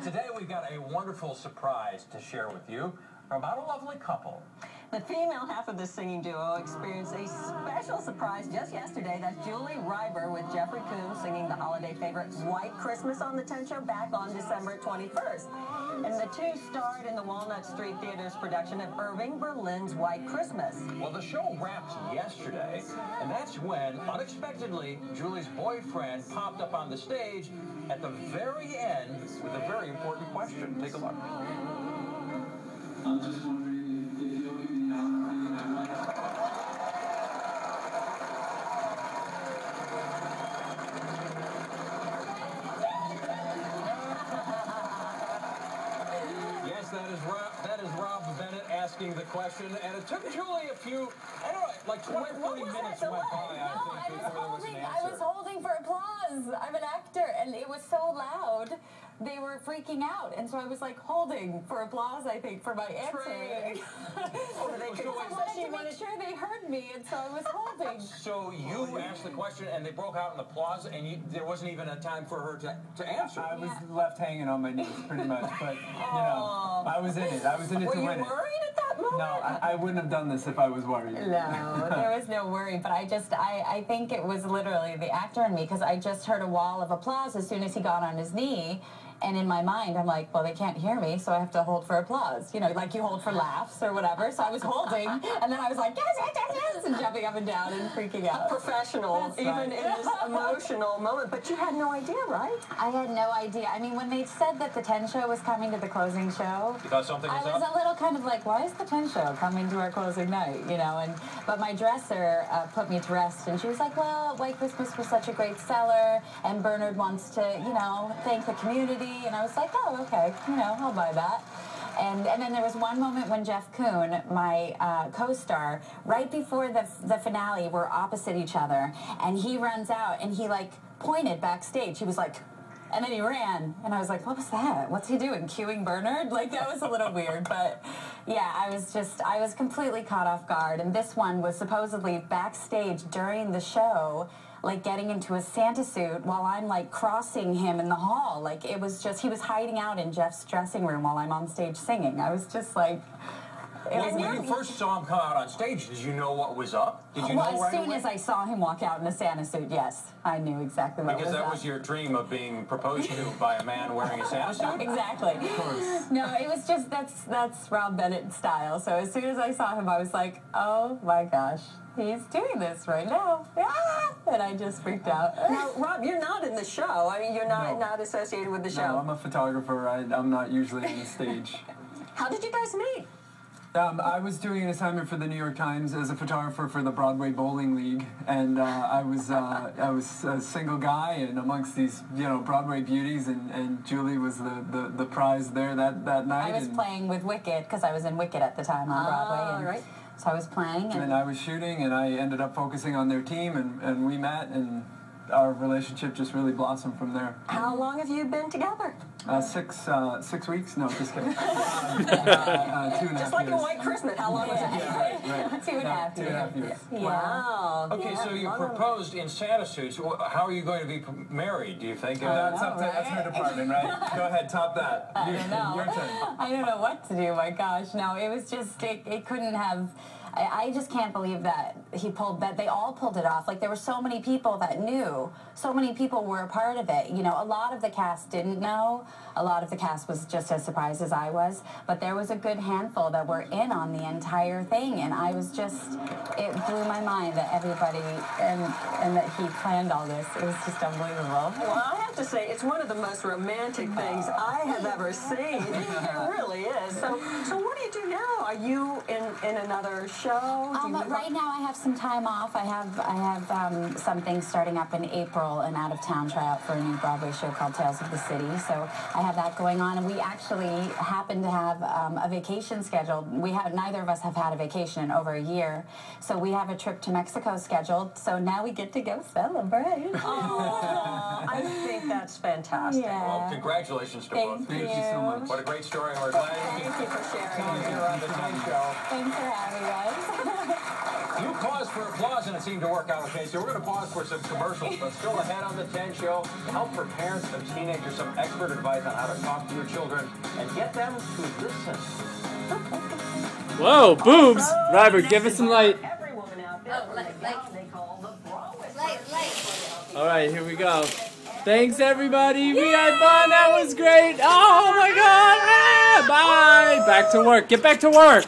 today we've got a wonderful surprise to share with you about a lovely couple. The female half of the singing duo experienced a special surprise just yesterday. That's Julie Ryber with Jeffrey Coon singing the holiday favorite White Christmas on the 10 Show back on December 21st. And the two starred in the Walnut Street Theater's production of Irving Berlin's White Christmas. Well, the show wrapped yesterday, and that's when, unexpectedly, Julie's boyfriend popped up on the stage at the very end with a very important question. Take a look. I'm just wondering if you'll give me the opportunity to write. Yes, that is Rob Bennett asking the question, and it took Julie a few, I don't know, like 20 or 30 minutes went by, I think, before there was an answer. I was holding for applause. I'm an actor, and it was so loud. They were freaking out, and so I was like holding for applause, I think, for my answer. They wanted to make sure they heard me, and so I was holding. So you asked the question, and they broke out in applause, and there wasn't even a time for her to answer. I was left hanging on my knees, pretty much, but, you know, I was in it. I was in it to win it. Were you worried at that moment? No, I wouldn't have done this if I was worried. No, there was no worry, but I think it was literally the actor in me, because I just heard a wall of applause as soon as he got on his knee. And in my mind, I'm like, well, they can't hear me, so I have to hold for applause. You know, like you hold for laughs or whatever. So I was holding, and then I was like, yes, yes, yes, yes, and jumping up and down and freaking out. Professional, That's even right. in this emotional moment. But you had no idea, right? I had no idea. I mean, when they said that the 10 Show was coming to the closing show, You thought something was I was up? a little kind of like, why is the 10 Show coming to our closing night? You know, but my dresser put me to rest, and she was like, well, White Christmas was such a great seller, and Bernard wants to, you know, thank the community. And I was like, oh, okay, you know, I'll buy that. And then there was one moment when Jeff Coon, my co-star, right before the finale, we're opposite each other, and he runs out and he like pointed backstage. He was like, and then he ran, and I was like, what was that? What's he doing? Cueing Bernard? Like, that was a little weird, but yeah, I was completely caught off guard. And this one was supposedly backstage during the show, like getting into a Santa suit while I'm like crossing him in the hall. Like, it was just, he was hiding out in Jeff's dressing room while I'm on stage singing. I was just like, When you first saw him come out on stage, did you know what was up? Did you know as right soon away? as I saw him walk out in a Santa suit, yes, I knew exactly what Because was that up. was your dream of being proposed to by a man wearing a Santa suit? Exactly. Of course. No, it was just, that's Rob Bennett style. So as soon as I saw him, I was like, oh my gosh, he's doing this right now. Ah! And I just freaked out. Now, Rob, you're not in the show. I mean, you're not associated with the show. No, I'm a photographer. I'm not usually on the stage. How did you guys meet? I was doing an assignment for the New York Times as a photographer for the Broadway Bowling League, and I was a single guy, and amongst these Broadway beauties, and Julie was the prize there that night. I was playing with Wicked because I was in Wicked at the time on Broadway, and right. so I was playing, and I was shooting, and I ended up focusing on their team, and we met, and our relationship just really blossomed from there. How long have you been together? 6 weeks? No, just kidding. 2.5 years. Just like a White Christmas. How long was it? Right. 2.5 years. years. Wow. Okay, so you proposed in Santa suits. How are you going to be married, do you think? That's her department, right? Go ahead, top that. I don't know. Your turn. I don't know what to do, my gosh. No, it was just, it couldn't have... I just can't believe that they all pulled it off. Like, there were so many people that knew. So many people were a part of it. You know, a lot of the cast didn't know. A lot of the cast was just as surprised as I was. But there was a good handful that were in on the entire thing. And I was just, it blew my mind that everybody, and that he planned all this. It was just unbelievable. Well, I have to say, it's one of the most romantic things I have ever seen. It really is. So what do you do now? Are you in another show? Right now I have some time off. I have something starting up in April, an out-of-town tryout for a new Broadway show called Tales of the City. So I have that going on, and we actually happen to have a vacation scheduled. Neither of us have had a vacation in over a year, so we have a trip to Mexico scheduled. So now we get to go celebrate. Oh, I think that's fantastic. Yeah. Well, congratulations to both of you. Thank you so much. What a great story. We're glad Thank you for sharing. you're on the 10 Show. Thanks for having us. You paused for applause and it seemed to work out okay. So we're going to pause for some commercials, but still ahead on the 10 show. Help for parents and teenagers, some expert advice on how to talk to your children and get them to listen. Whoa, boobs! Robert, give us some light. All right, here we go. Thanks, everybody. We had fun. That was great. Oh, my God. Ah, bye. Back to work. Get back to work.